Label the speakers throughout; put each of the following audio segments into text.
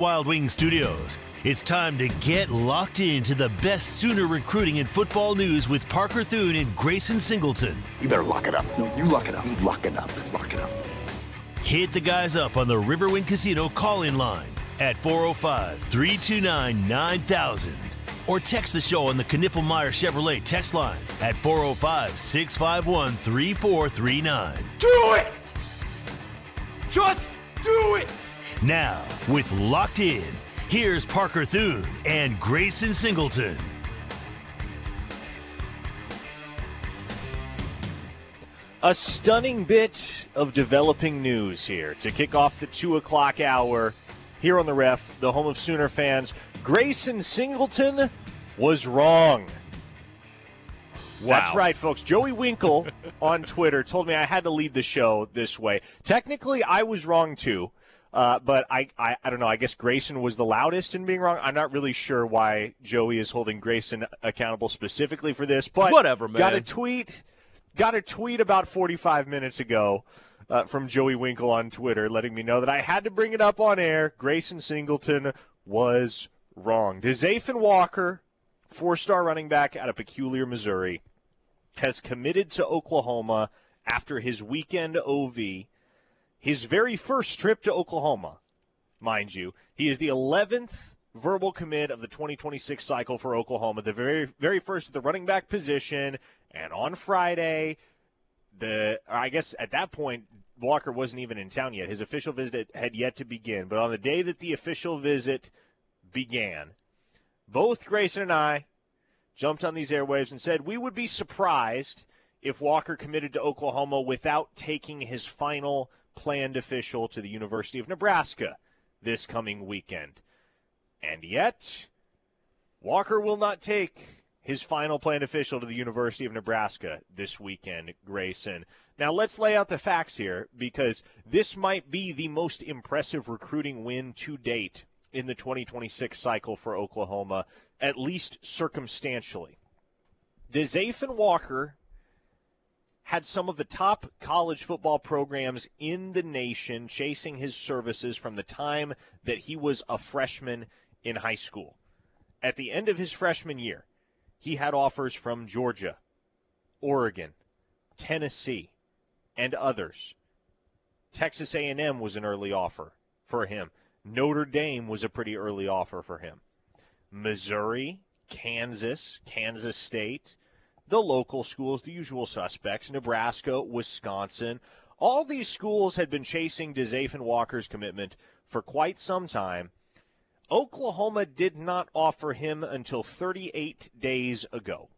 Speaker 1: Wild Wing Studios. It's time to get locked into the best Sooner recruiting and football news with Parker Thune and Grayson Singleton.
Speaker 2: You better lock it up. No, you lock it up. You lock it up. Lock it up.
Speaker 1: Hit the guys up on the Riverwind Casino call-in line at 405-329-9000 or text the show on the Knippelmeyer Chevrolet text line at 405-651-3439.
Speaker 3: Do it! Just do it!
Speaker 1: Now, with Locked In, here's Parker Thune and Grayson Singleton.
Speaker 4: A stunning bit of developing news here to kick off the 2 o'clock hour here on the Ref, the home of Sooner fans. Grayson Singleton was wrong.
Speaker 5: Wow.
Speaker 4: That's right, folks. Joey Winkle on Twitter told me I had to lead the show this way. Technically, I was wrong too. But I don't know. I guess Grayson was the loudest in being wrong. I'm not really sure why Joey is holding Grayson accountable specifically for this. But
Speaker 5: whatever, man.
Speaker 4: Got a tweet about 45 minutes ago from Joey Winkle on Twitter letting me know that I had to bring it up on air. Grayson Singleton was wrong. DeZephen Walker, 4-star running back out of Peculiar, Missouri, has committed to Oklahoma after his weekend OV. His very first trip to Oklahoma, mind you. He is the 11th verbal commit of the 2026 cycle for Oklahoma, the very first at the running back position. And on Friday, I guess at that point, Walker wasn't even in town yet. His official visit had yet to begin. But on the day that the official visit began, both Grayson and I jumped on these airwaves and said we would be surprised if Walker committed to Oklahoma without taking his final planned official to the University of Nebraska this coming weekend. And yet, Walker will not take his final planned official to the University of Nebraska this weekend, Grayson. Now, let's lay out the facts here, because this might be the most impressive recruiting win to date in the 2026 cycle for Oklahoma, at least circumstantially. DeZephen Walker had some of the top college football programs in the nation chasing his services from the time that he was a freshman in high school. At the end of his freshman year, he had offers from Georgia, Oregon, Tennessee, and others. Texas A&M was an early offer for him. Notre Dame was a pretty early offer for him. Missouri, Kansas, Kansas State, the local schools, the usual suspects, Nebraska, Wisconsin. All these schools had been chasing DeZephen Walker's commitment for quite some time. Oklahoma did not offer him until 38 days ago.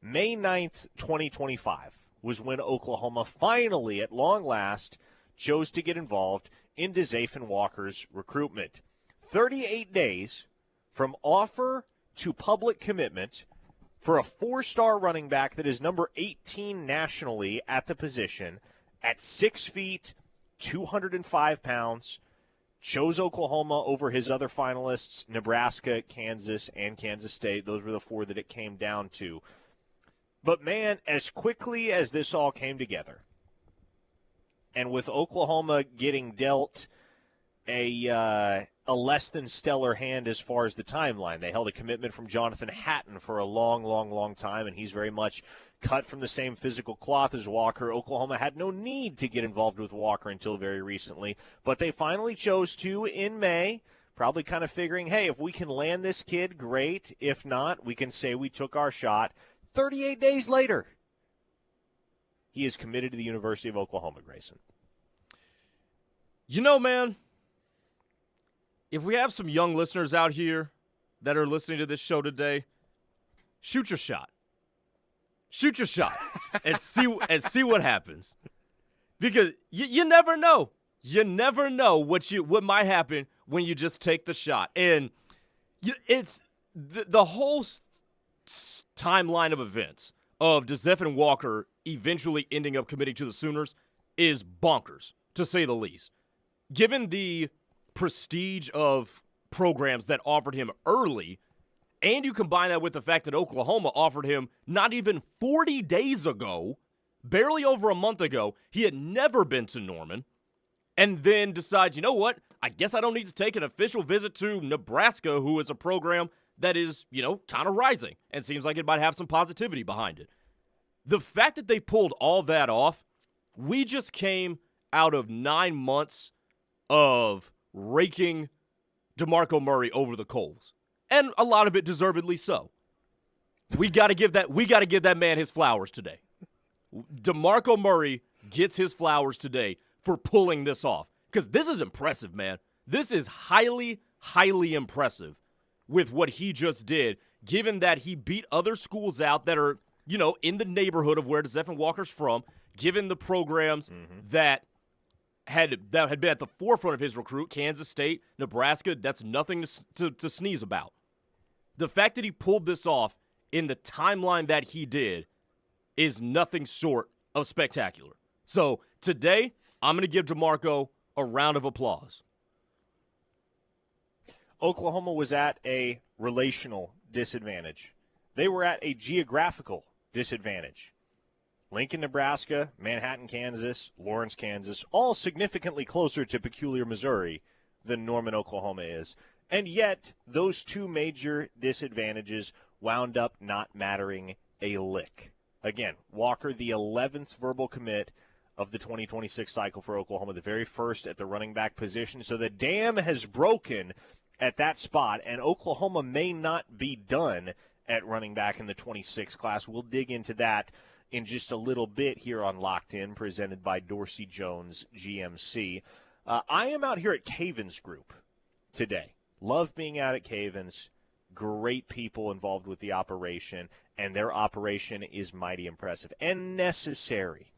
Speaker 4: May 9th, 2025 was when Oklahoma finally, at long last, chose to get involved in DeZephen Walker's recruitment. 38 days from offer to public commitment for a 4-star running back that is number 18 nationally at the position, at 6 feet, 205 pounds, chose Oklahoma over his other finalists, Nebraska, Kansas, and Kansas State. Those were the 4 that it came down to. But, man, as quickly as this all came together, and with Oklahoma getting dealt a less than stellar hand as far as the timeline. They held a commitment from Jonathan Hatton for a long time, and he's very much cut from the same physical cloth as Walker. Oklahoma had no need to get involved with Walker until very recently, but they finally chose to in May, probably kind of figuring, hey, if we can land this kid, great. If not, we can say we took our shot. 38 days later, he is committed to the University of Oklahoma, Grayson.
Speaker 5: You know, man, if we have some young listeners out here that are listening to this show today, shoot your shot. Shoot your shot and see what happens. Because you never know. You never know what might happen when you just take the shot. And it's the whole timeline of events of DeZephen Walker eventually ending up committing to the Sooners is bonkers, to say the least. Given the prestige of programs that offered him early, and you combine that with the fact that Oklahoma offered him not even 40 days ago, barely over a month ago, he had never been to Norman, and then decides, you know what, I guess I don't need to take an official visit to Nebraska, who is a program that is, kind of rising and seems like it might have some positivity behind it. The fact that they pulled all that off, we just came out of 9 months of raking DeMarco Murray over the coals. And a lot of it deservedly so. We got to give that man his flowers today. DeMarco Murray gets his flowers today for pulling this off. Because this is impressive, man. This is highly, highly impressive with what he just did, given that he beat other schools out that are, in the neighborhood of where DeZephen Walker's from, given the programs that had been at the forefront of his recruit, Kansas State, Nebraska, that's nothing to sneeze about. The fact that he pulled this off in the timeline that he did is nothing short of spectacular. So today, I'm going to give DeMarco a round of applause.
Speaker 4: Oklahoma was at a relational disadvantage. They were at a geographical disadvantage. Lincoln, Nebraska, Manhattan, Kansas, Lawrence, Kansas, all significantly closer to Peculiar, Missouri than Norman, Oklahoma is. And yet, those two major disadvantages wound up not mattering a lick. Again, Walker, the 11th verbal commit of the 2026 cycle for Oklahoma, the very first at the running back position. So the dam has broken at that spot, and Oklahoma may not be done at running back in the 26 class. We'll dig into that in just a little bit here on Locked In, presented by Dorsey Jones GMC. I am out here at Cavens Group today. Love being out at Cavens. Great people involved with the operation, and their operation is mighty impressive and necessary.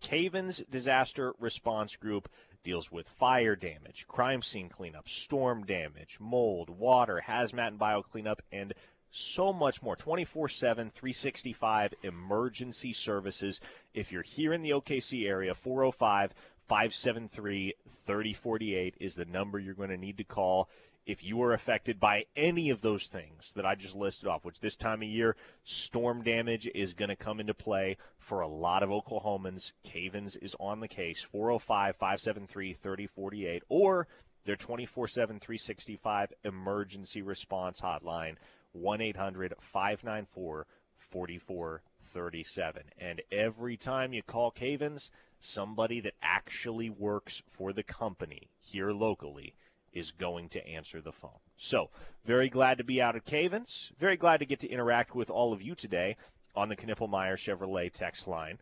Speaker 4: Cavens Disaster Response Group deals with fire damage, crime scene cleanup, storm damage, mold, water, hazmat and bio cleanup, and so much more. 24/7, 365 emergency services. If you're here in the OKC area, 405-573-3048 is the number you're going to need to call if you are affected by any of those things that I just listed off, which this time of year, storm damage is going to come into play for a lot of Oklahomans. Cavens is on the case, 405-573-3048, or their 24/7, 365 emergency response hotline, 1-800-594-4437. And every time you call Cavens, somebody that actually works for the company here locally is going to answer the phone. So, very glad to be out at Cavens. Very glad to get to interact with all of you today on the Knippelmeyer Chevrolet text line.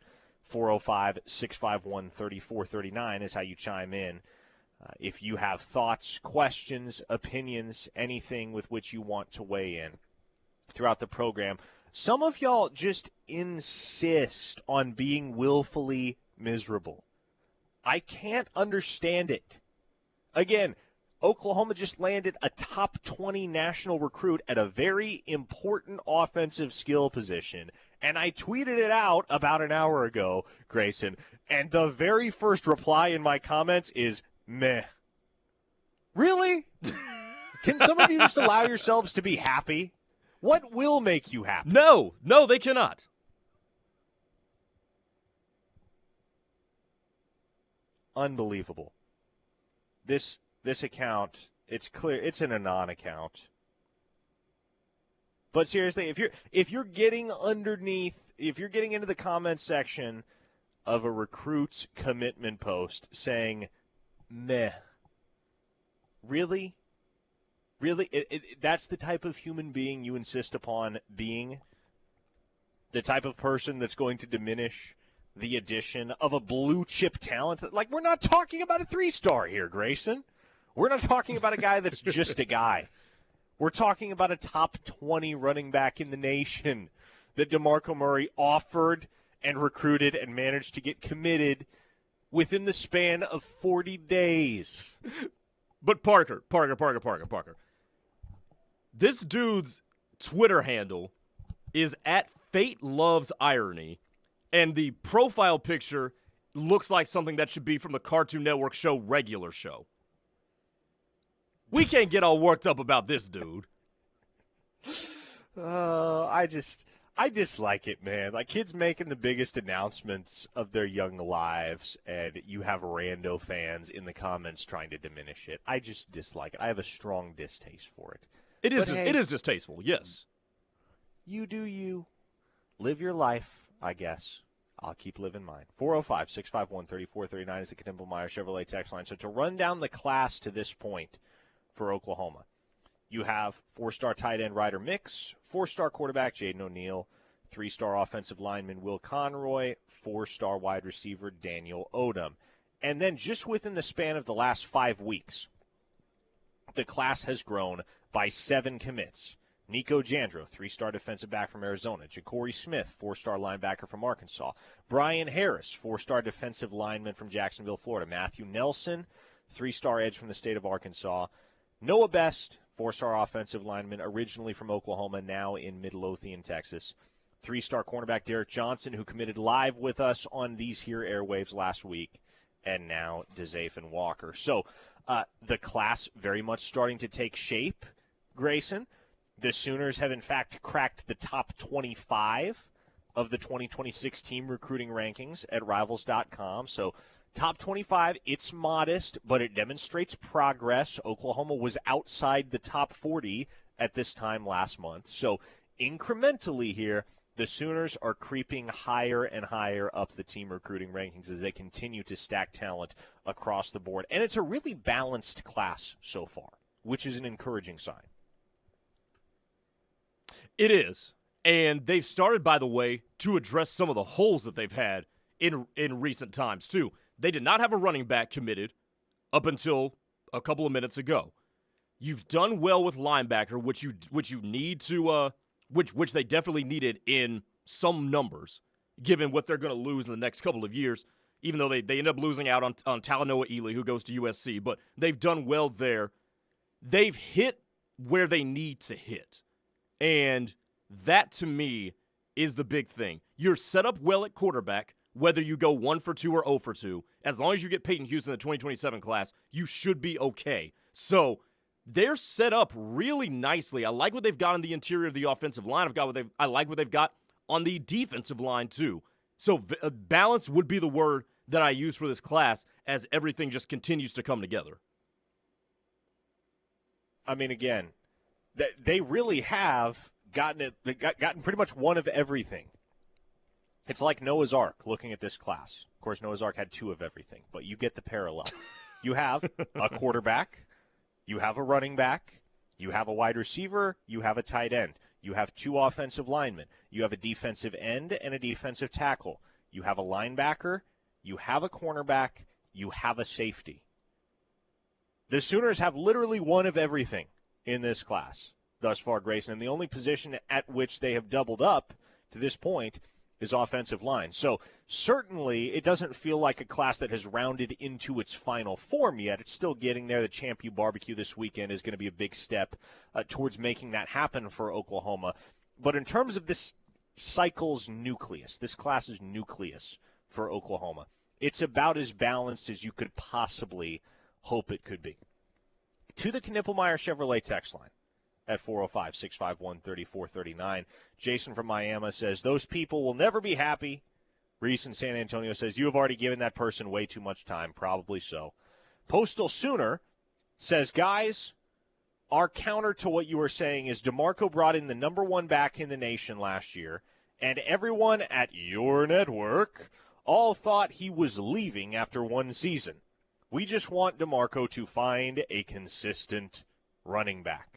Speaker 4: 405-651-3439 is how you chime in. If you have thoughts, questions, opinions, anything with which you want to weigh in throughout the program. Some of y'all just insist on being willfully miserable. I can't understand it. Again, Oklahoma just landed a top 20 national recruit at a very important offensive skill position. And I tweeted it out about an hour ago, Grayson. And the very first reply in my comments is, meh. Really? Can some of you just allow yourselves to be happy? What will make you happy?
Speaker 5: No, they cannot.
Speaker 4: Unbelievable. This account, it's clear it's an Anon account. But seriously, if you're getting into the comments section of a recruit's commitment post saying, meh, really? That's the type of human being you insist upon being? The type of person that's going to diminish the addition of a blue chip talent? Like, we're not talking about a 3-star here, Grayson. We're not talking about a guy that's just a guy. We're talking about a top 20 running back in the nation that DeMarco Murray offered and recruited and managed to get committed within the span of 40 days.
Speaker 5: But Parker. This dude's Twitter handle is @FateLovesIrony, and the profile picture looks like something that should be from the Cartoon Network show Regular Show. We can't get all worked up about this dude.
Speaker 4: I I dislike it, man. Like, kids making the biggest announcements of their young lives, and you have rando fans in the comments trying to diminish it. I just dislike it. I have a strong distaste for it.
Speaker 5: It is.
Speaker 4: But hey,
Speaker 5: It is distasteful. Yes.
Speaker 4: You do you. Live your life, I guess. I'll keep living mine. 405-651-3439 is the Knippelmeyer Chevrolet text line. So to run down the class to this point for Oklahoma, you have 4-star tight end Ryder Mix, 4-star quarterback Jaden O'Neal, 3-star offensive lineman Will Conroy, 4-star wide receiver Daniel Odom. And then just within the span of the last 5 weeks, the class has grown by 7 commits. Nico Jandro, 3-star defensive back from Arizona. Ja'Cory Smith, 4-star linebacker from Arkansas. Brian Harris, 4-star defensive lineman from Jacksonville, Florida. Matthew Nelson, 3-star edge from the state of Arkansas. Noah Best, 4-star offensive lineman, originally from Oklahoma, now in Midlothian, Texas. 3-star cornerback Derek Johnson, who committed live with us on these here airwaves last week. And now DeZephen Walker. So the class very much starting to take shape, Grayson. The Sooners have, in fact, cracked the top 25 of the 2026 team recruiting rankings at Rivals.com. So top 25, it's modest, but it demonstrates progress. Oklahoma was outside the top 40 at this time last month. So incrementally here, the Sooners are creeping higher and higher up the team recruiting rankings as they continue to stack talent across the board. And it's a really balanced class so far, which is an encouraging sign.
Speaker 5: It is. And they've started, by the way, to address some of the holes that they've had in recent times, too. They did not have a running back committed up until a couple of minutes ago. You've done well with linebacker, which you need to which they definitely needed in some numbers, given what they're going to lose in the next couple of years, even though they end up losing out on Talanoa Ely, who goes to USC. But they've done well there. They've hit where they need to hit. And that, to me, is the big thing. You're set up well at quarterback, whether you go 1 for 2 or 0 for 2. As long as you get Peyton Houston in the 2027 class, you should be okay. So they're set up really nicely. I like what they've got on the interior of the offensive line. I like what they've got on the defensive line, too. So balance would be the word that I use for this class as everything just continues to come together.
Speaker 4: I mean, again, they really have gotten pretty much one of everything. It's like Noah's Ark looking at this class. Of course, Noah's Ark had 2 of everything, but you get the parallel. You have a quarterback, you have a running back, you have a wide receiver, you have a tight end, you have 2 offensive linemen, you have a defensive end and a defensive tackle, you have a linebacker, you have a cornerback, you have a safety. The Sooners have literally one of everything in this class thus far, Grayson, and the only position at which they have doubled up to this point is offensive line. So certainly it doesn't feel like a class that has rounded into its final form yet. It's still getting there. The Champ U barbecue this weekend is going to be a big step towards making that happen for Oklahoma. But in terms of this cycle's nucleus, this class's nucleus for Oklahoma, it's about as balanced as you could possibly hope it could be. To the Knippelmeyer Chevrolet text line at 405-651-3439. Jason from Miami says, those people will never be happy. Reese in San Antonio says, you have already given that person way too much time. Probably so. Postal Sooner says, guys, our counter to what you were saying is DeMarco brought in the number 1 back in the nation last year, and everyone at your network all thought he was leaving after 1 season. We just want DeMarco to find a consistent running back.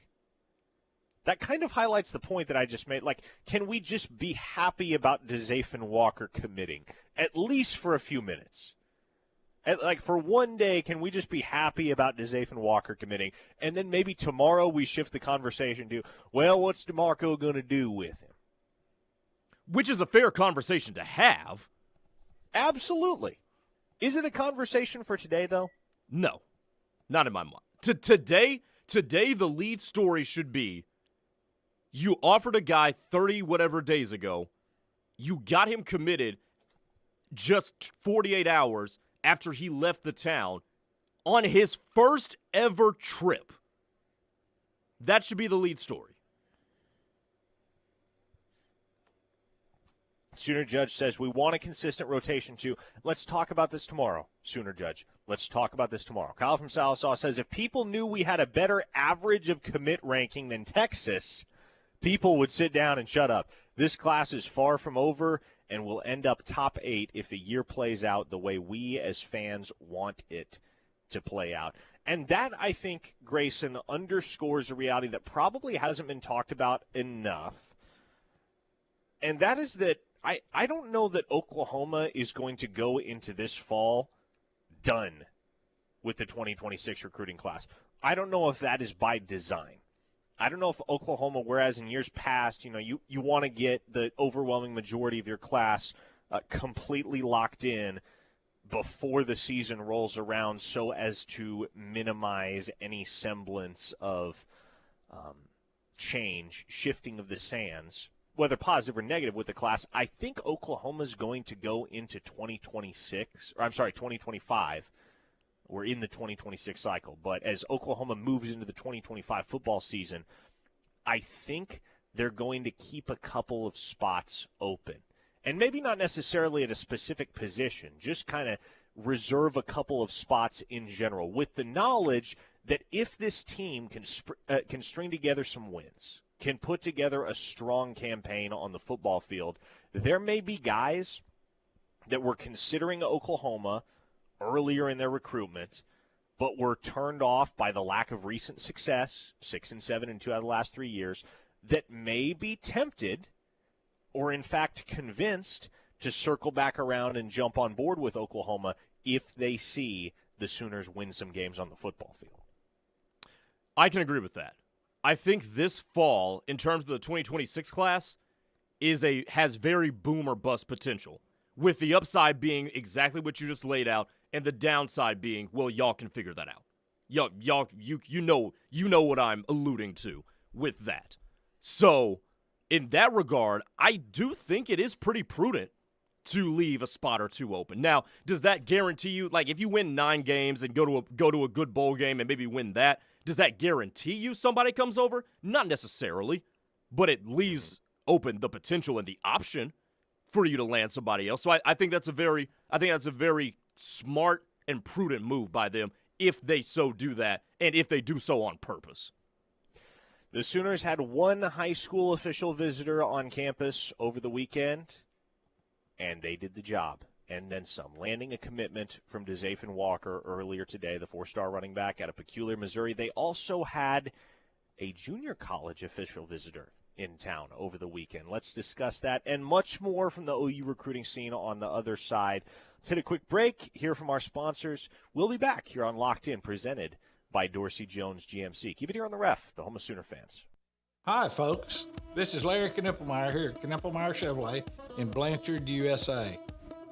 Speaker 4: That kind of highlights the point that I just made. Like, can we just be happy about DeZephen Walker committing, at least for a few minutes? Like, for one day, can we just be happy about DeZephen Walker committing? And then maybe tomorrow we shift the conversation to, well, what's DeMarco going to do with him?
Speaker 5: Which is a fair conversation to have.
Speaker 4: Absolutely. Is it a conversation for today, though?
Speaker 5: No, not in my mind. Today, the lead story should be, you offered a guy 30 whatever days ago, you got him committed just 48 hours after he left the town on his first ever trip. That should be the lead story.
Speaker 4: Sooner Judge says, we want a consistent rotation too. Let's talk about this tomorrow, Sooner Judge. Let's talk about this tomorrow. Kyle from Salisaw says, if people knew we had a better average of commit ranking than Texas, people would sit down and shut up. This class is far from over and will end up top 8 if the year plays out the way we as fans want it to play out. And that, I think, Grayson, underscores a reality that probably hasn't been talked about enough. And that is that I don't know that Oklahoma is going to go into this fall done with the 2026 recruiting class. I don't know if that is by design. I don't know if Oklahoma, whereas in years past, you want to get the overwhelming majority of your class completely locked in before the season rolls around so as to minimize any semblance of change, shifting of the sands, whether positive or negative with the class. I think Oklahoma's going to go into 2025. We're in the 2026 cycle. But as Oklahoma moves into the 2025 football season, I think they're going to keep a couple of spots open. And maybe not necessarily at a specific position, just kind of reserve a couple of spots in general, with the knowledge that if this team can string together some wins, can put together a strong campaign on the football field, there may be guys that were considering Oklahoma earlier in their recruitment, but were turned off by the lack of recent success, 6-7 in 2 out of the last 3 years, that may be tempted or in fact convinced to circle back around and jump on board with Oklahoma if they see the Sooners win some games on the football field.
Speaker 5: I can agree with that. I think this fall, in terms of the 2026 class, has very boom or bust potential, with the upside being exactly what you just laid out, and the downside being, well, y'all can figure that out. Y'all, you know what I'm alluding to with that. So, in that regard, I do think it is pretty prudent to leave a spot or two open. Now, does that guarantee you, like, if you win 9 games and go to a good bowl game and maybe win that, does that guarantee you somebody comes over? Not necessarily, but it leaves open the potential and the option for you to land somebody else. So I think that's a very smart and prudent move by them if they so do that, and if they do so on purpose.
Speaker 4: The Sooners had one high school official visitor on campus over the weekend, and they did the job, and then some, landing a commitment from DeZephen Walker earlier today, the 4-star running back out of Peculiar, Missouri. They also had a junior college official visitor in town over the weekend. Let's discuss that and much more from the OU recruiting scene on the other side. Let's hit a quick break, hear from our sponsors. We'll be back here on Locked In, presented by Dorsey Jones GMC. Keep it here on the Ref, the home of Sooner fans.
Speaker 6: Hi, folks. This is Larry Knippelmeyer here at Knippelmeyer Chevrolet in Blanchard, USA.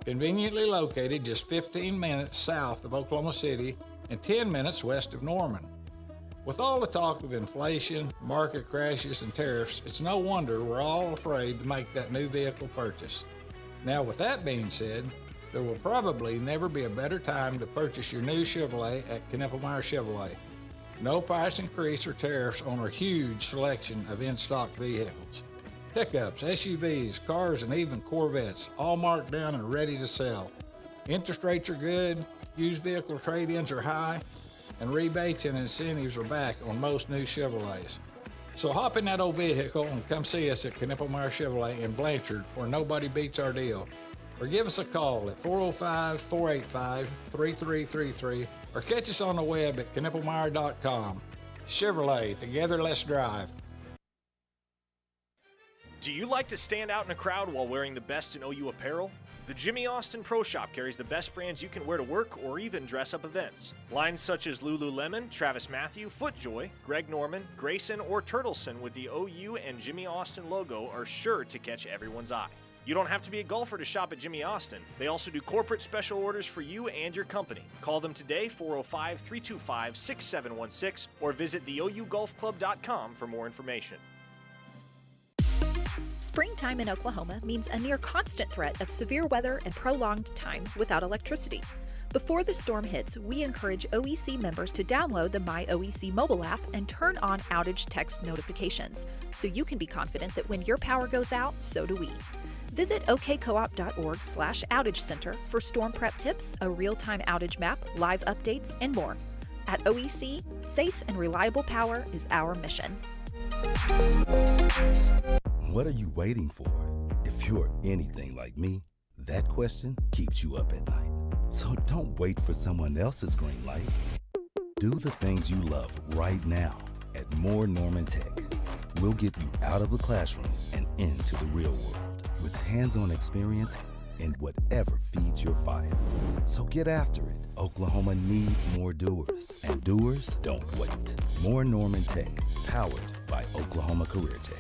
Speaker 6: Conveniently located just 15 minutes south of Oklahoma City and 10 minutes west of Norman. With all the talk of inflation, market crashes, and tariffs, it's no wonder we're all afraid to make that new vehicle purchase. Now, with that being said, there will probably never be a better time to purchase your new Chevrolet at Knippelmeyer Chevrolet. No price increase or tariffs on our huge selection of in-stock vehicles. Pickups, SUVs, cars, and even Corvettes, all marked down and ready to sell. Interest rates are good, used vehicle trade-ins are high, and rebates and incentives are back on most new Chevrolets. So hop in that old vehicle and come see us at Knippelmeyer Chevrolet in Blanchard, where nobody beats our deal. Or give us a call at 405-485-3333, or catch us on the web at knippelmeyer.com. Chevrolet, together let's drive.
Speaker 4: Do you like to stand out in a crowd while wearing the best in OU apparel? The Jimmy Austin Pro Shop carries the best brands you can wear to work or even dress up events. Lines such as Lululemon, Travis Mathew, FootJoy, Greg Norman, Grayson, or Turtleson with the OU and Jimmy Austin logo are sure to catch everyone's eye. You don't have to be a golfer to shop at Jimmy Austin. They also do corporate special orders for you and your company. Call them today, 405-325-6716, or visit theougolfclub.com for more information.
Speaker 7: Springtime in Oklahoma means a near constant threat of severe weather and prolonged time without electricity. Before the storm hits, we encourage OEC members to download the My OEC mobile app and turn on outage text notifications, so you can be confident that when your power goes out, so do we. Visit okcoop.org/outage center for storm prep tips, a real-time outage map, live updates, and more. At OEC, safe and reliable power is our mission.
Speaker 8: What are you waiting for? If you're anything like me, that question keeps you up at night. So don't wait for someone else's green light. Do the things you love right now at Moore Norman Tech. We'll get you out of the classroom and into the real world with hands-on experience in whatever feeds your fire. So get after it. Oklahoma needs more doers, and doers don't wait. Moore Norman Tech, powered by Oklahoma Career Tech.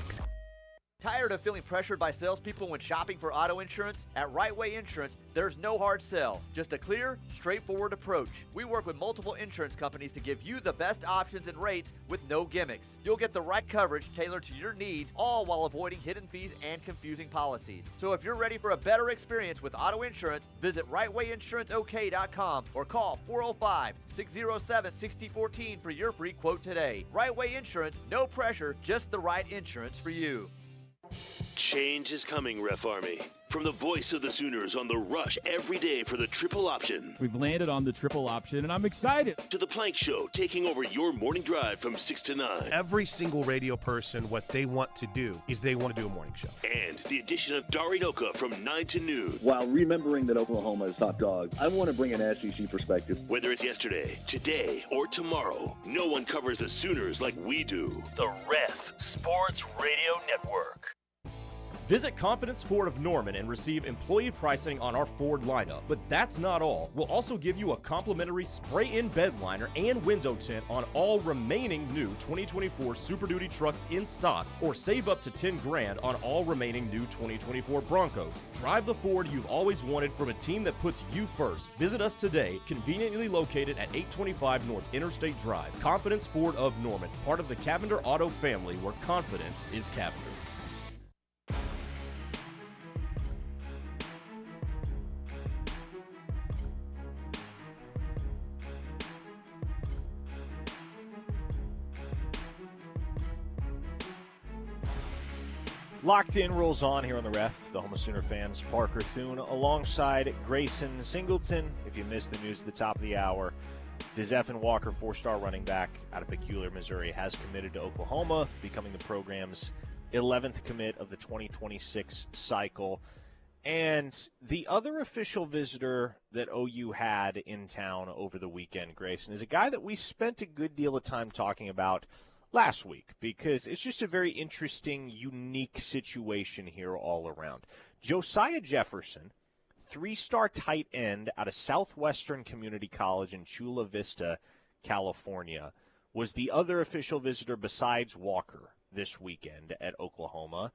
Speaker 9: Tired of feeling pressured by salespeople when shopping for auto insurance? At Right Way Insurance, there's no hard sell, just a clear, straightforward approach. We work with multiple insurance companies to give you the best options and rates with no gimmicks. You'll get the right coverage tailored to your needs, all while avoiding hidden fees and confusing policies. So if you're ready for a better experience with auto insurance, visit rightwayinsuranceok.com or call 405-607-6014 for your free quote today. Right Way Insurance, no pressure, just the right insurance for you.
Speaker 1: Change is coming, Ref Army. From the voice of the Sooners on the rush every day for the triple option.
Speaker 10: We've landed on the triple option, and I'm excited.
Speaker 1: To the Plank Show, taking over your morning drive from 6 to 9.
Speaker 11: Every single radio person, what they want to do is they want to do a morning show.
Speaker 1: And the addition of Darinoka from 9 to noon.
Speaker 12: While remembering that Oklahoma is top dog, I want to bring an SEC perspective.
Speaker 1: Whether it's yesterday, today, or tomorrow, no one covers the Sooners like we do.
Speaker 13: The Ref Sports Radio Network.
Speaker 5: Visit Confidence Ford of Norman and receive employee pricing on our Ford lineup. But that's not all. We'll also give you a complimentary spray-in bed liner and window tint on all remaining new 2024 Super Duty trucks in stock, or save up to $10,000 on all remaining new 2024 Broncos. Drive the Ford you've always wanted from a team that puts you first. Visit us today, conveniently located at 825 North Interstate Drive. Confidence Ford of Norman, part of the Cavender Auto family, where confidence is Cavender.
Speaker 4: Locked In rolls on here on the Ref. The Home of Sooner fans, Parker Thune, alongside Grayson Singleton. If you missed the news at the top of the hour, DeZephen Walker, 4-star running back out of Peculiar, Missouri, has committed to Oklahoma, becoming the program's 11th commit of the 2026 cycle. And the other official visitor that OU had in town over the weekend, Grayson, is a guy that we spent a good deal of time talking about last week, because it's just a very interesting, unique situation here all around. Josiah Jefferson, 3-star tight end out of Southwestern Community College in Chula Vista, California, was the other official visitor besides Walker this weekend at Oklahoma.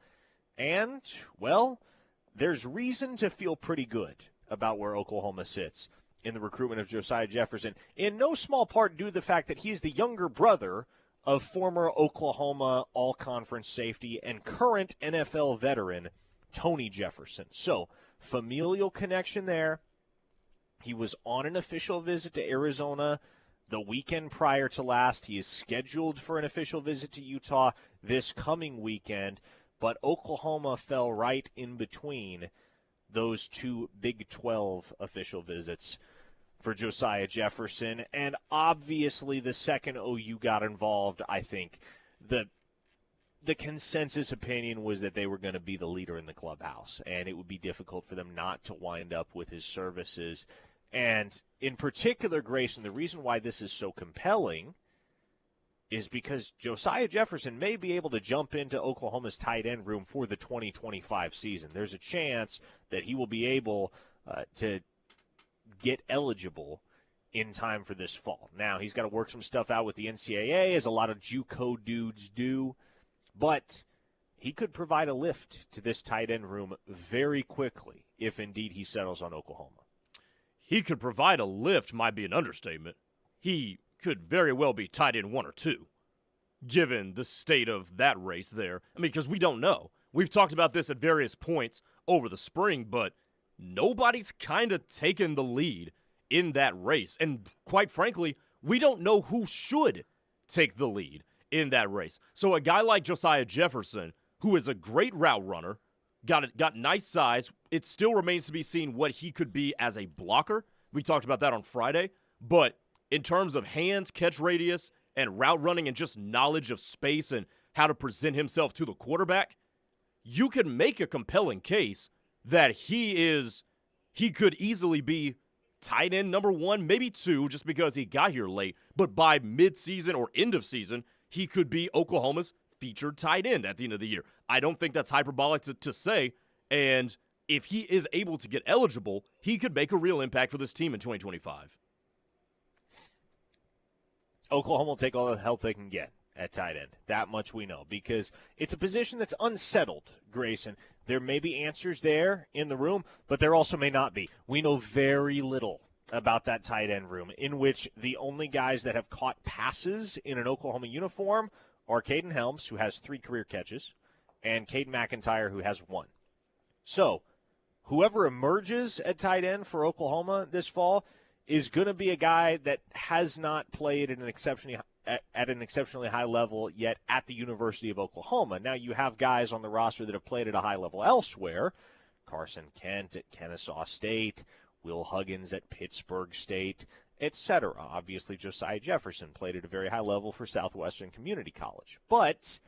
Speaker 4: And, well, there's reason to feel pretty good about where Oklahoma sits in the recruitment of Josiah Jefferson, in no small part due to the fact that he is the younger brother of former Oklahoma all-conference safety and current NFL veteran Tony Jefferson. So, familial connection there. He was on an official visit to Arizona the weekend prior to last. He is scheduled for an official visit to Utah this coming weekend, but Oklahoma fell right in between those two Big 12 official visits for Josiah Jefferson. And obviously the second OU got involved, I think the consensus opinion was that they were going to be the leader in the clubhouse, and it would be difficult for them not to wind up with his services. And in particular, Grayson, the reason why this is so compelling is because Josiah Jefferson may be able to jump into Oklahoma's tight end room for the 2025 season. There's a chance that he will be able to get eligible in time for this fall. Now, he's got to work some stuff out with the NCAA, as a lot of JUCO dudes do, but he could provide a lift to this tight end room very quickly if indeed he settles on Oklahoma.
Speaker 5: He could provide a lift might be an understatement. He could very well be tight end 1 or 2, given the state of that race there. I mean, because we don't know. We've talked about this at various points over the spring, but nobody's kind of taken the lead in that race. And quite frankly, we don't know who should take the lead in that race. So a guy like Josiah Jefferson, who is a great route runner, got nice size. It still remains to be seen what he could be as a blocker. We talked about that on Friday. But in terms of hands, catch radius, and route running and just knowledge of space and how to present himself to the quarterback, you can make a compelling case that he could easily be tight end number 1, maybe 2, just because he got here late. But by midseason or end of season, he could be Oklahoma's featured tight end at the end of the year. I don't think that's hyperbolic to say. And if he is able to get eligible, he could make a real impact for this team in 2025.
Speaker 4: Oklahoma will take all the help they can get at tight end. That much we know, because it's a position that's unsettled, Grayson. There may be answers there in the room, but there also may not be. We know very little about that tight end room, in which the only guys that have caught passes in an Oklahoma uniform are Caden Helms, who has 3 career catches, and Caden McIntyre, who has 1. So whoever emerges at tight end for Oklahoma this fall is going to be a guy that has not played at an exceptionally high level yet at the University of Oklahoma. Now, you have guys on the roster that have played at a high level elsewhere. Carson Kent at Kennesaw State, Will Huggins at Pittsburgh State, etc. Obviously, Josiah Jefferson played at a very high level for Southwestern Community College. But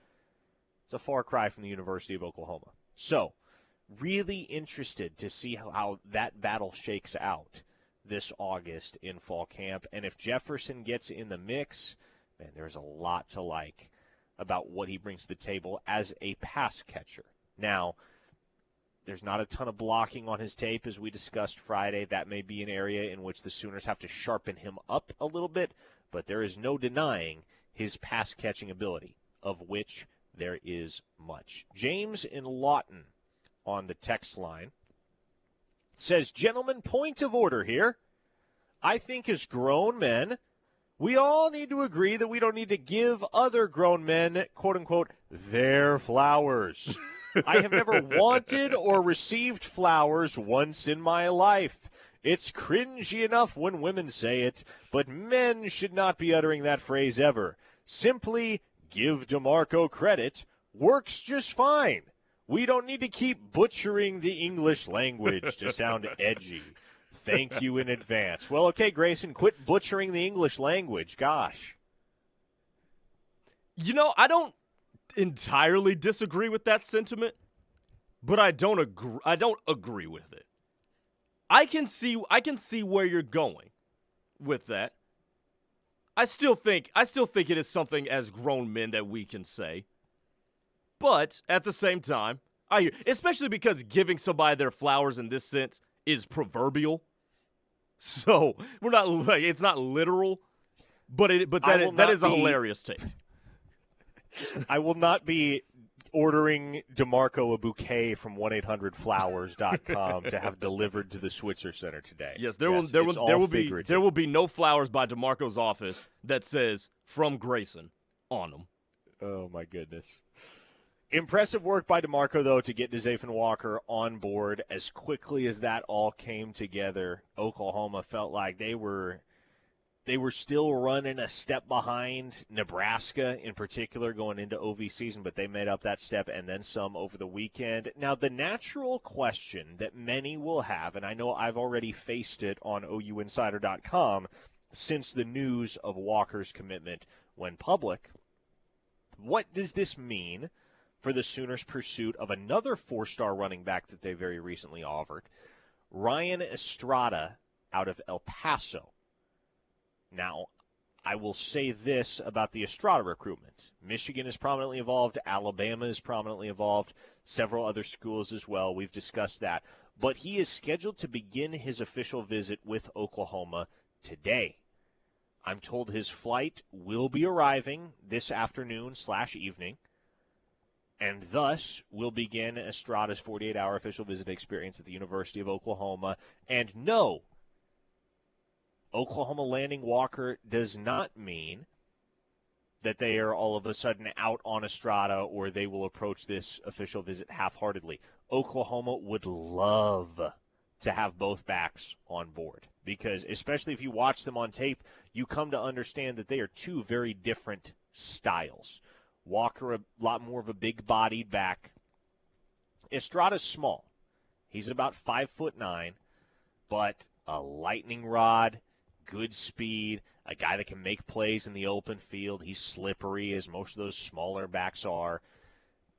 Speaker 4: it's a far cry from the University of Oklahoma. So, really interested to see how that battle shakes out this August in fall camp. And if Jefferson gets in the mix, man, there's a lot to like about what he brings to the table as a pass catcher. Now, there's not a ton of blocking on his tape, as we discussed Friday. That may be an area in which the Sooners have to sharpen him up a little bit, but there is no denying his pass-catching ability, of which there is much. James in Lawton on the text line says, gentlemen, point of order here. I think as grown men, we all need to agree that we don't need to give other grown men, quote-unquote, their flowers. I have never wanted or received flowers once in my life. It's cringy enough when women say it, but men should not be uttering that phrase ever. Simply give DeMarco credit works just fine. We don't need to keep butchering the English language to sound edgy. Thank you in advance. Well, okay, Grayson, quit butchering the English language. Gosh.
Speaker 5: You know, I don't entirely disagree with that sentiment, but I don't agree with it. I can see where you're going with that. I still think it is something as grown men that we can say. But at the same time, especially because giving somebody their flowers in this sense is proverbial. So it's not literal, but that is a hilarious take.
Speaker 4: I will not be ordering DeMarco a bouquet from 1-800-Flowers.com to have delivered to the Switzer Center today.
Speaker 5: Yes, there will be no flowers by DeMarco's office that says from Grayson on them.
Speaker 4: Oh my goodness. Impressive work by DeMarco, though, to get DeZephen Walker on board as quickly as that all came together. Oklahoma felt like they were still running a step behind Nebraska in particular going into OV season, but they made up that step and then some over the weekend. Now, the natural question that many will have, and I know I've already faced it on OUinsider.com since the news of Walker's commitment went public, what does this mean for the Sooners' pursuit of another 4-star running back that they very recently offered, Ryan Estrada out of El Paso? Now, I will say this about the Estrada recruitment. Michigan is prominently involved. Alabama is prominently involved. Several other schools as well. We've discussed that. But he is scheduled to begin his official visit with Oklahoma today. I'm told his flight will be arriving this afternoon/evening, and thus will begin Estrada's 48-hour official visit experience at the University of Oklahoma. And no, Oklahoma landing Walker does not mean that they are all of a sudden out on Estrada or they will approach this official visit half-heartedly. Oklahoma would love to have both backs on board because, especially if you watch them on tape, you come to understand that they are two very different styles. Walker, a lot more of a big-bodied back. Estrada's small. He's about 5'9", but a lightning rod, good speed, a guy that can make plays in the open field. He's slippery, as most of those smaller backs are.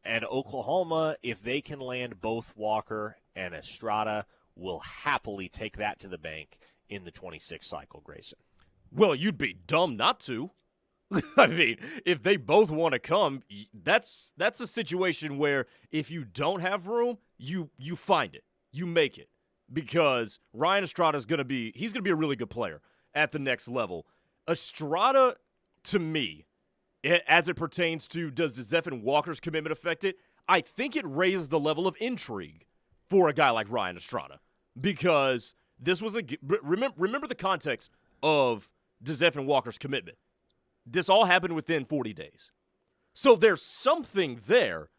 Speaker 4: And Oklahoma, if they can land both Walker and Estrada, will happily take that to the bank in the 26 cycle, Grayson.
Speaker 5: Well, you'd be dumb not to. I mean, if they both want to come, that's a situation where if you don't have room, you find it. You make it. Because Ryan Estrada's going to be a really good player at the next level. Estrada, to me, as it pertains to does DeZephen Walker's commitment affect it, I think it raises the level of intrigue for a guy like Ryan Estrada. Because this was remember the context of DeZephen Walker's commitment. This all happened within 40 days. So there's something there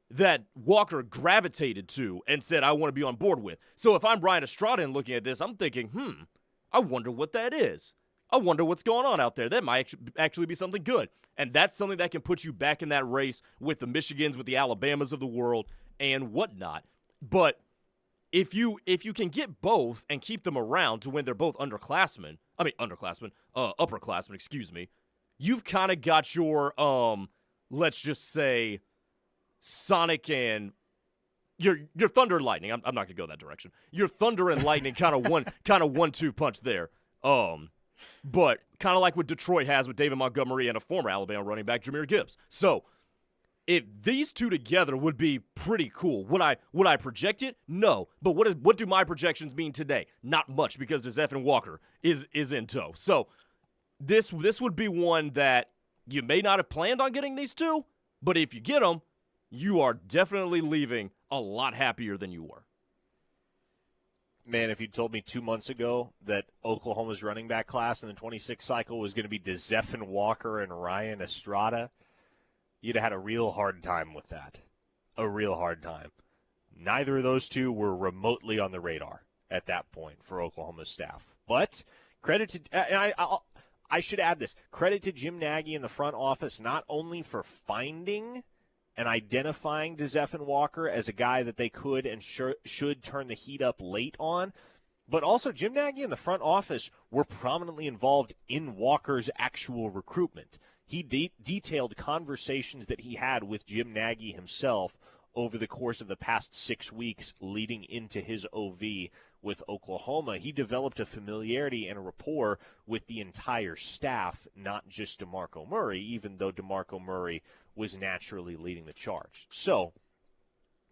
Speaker 5: that Walker gravitated to and said, I want to be on board with. So if I'm Ryan Estrada and looking at this, I'm thinking, I wonder what that is. I wonder what's going on out there. That might actually be something good. And that's something that can put you back in that race with the Michigans, with the Alabamas of the world, and whatnot. But if you can get both and keep them around to when they're both upperclassmen, you've kind of got your, let's just say, Sonic and your Thunder and Lightning. I'm not gonna go that direction. Your Thunder and Lightning kind of 1-2 punch there. But kind of like what Detroit has with David Montgomery and a former Alabama running back, Jahmyr Gibbs. So if these two together would be pretty cool. Would I project it? No. But what do my projections mean today? Not much, because DeZephen Walker is in tow. So this would be one that you may not have planned on getting these two, but if you get them, you are definitely leaving a lot happier than you were.
Speaker 4: Man, if you told me 2 months ago that Oklahoma's running back class in the 26 cycle was going to be DeZephen Walker and Ryan Estrada, you'd have had a real hard time with that. A real hard time. Neither of those two were remotely on the radar at that point for Oklahoma's staff. But credit to, and I should add this, credit to Jim Nagy in the front office, not only for finding and identifying DeZephen Walker as a guy that they could and should turn the heat up late on, but also Jim Nagy and the front office were prominently involved in Walker's actual recruitment. He detailed conversations that he had with Jim Nagy himself over the course of the past 6 weeks leading into his OV with Oklahoma. He developed a familiarity and a rapport with the entire staff, not just DeMarco Murray, even though DeMarco Murray was naturally leading the charge. So,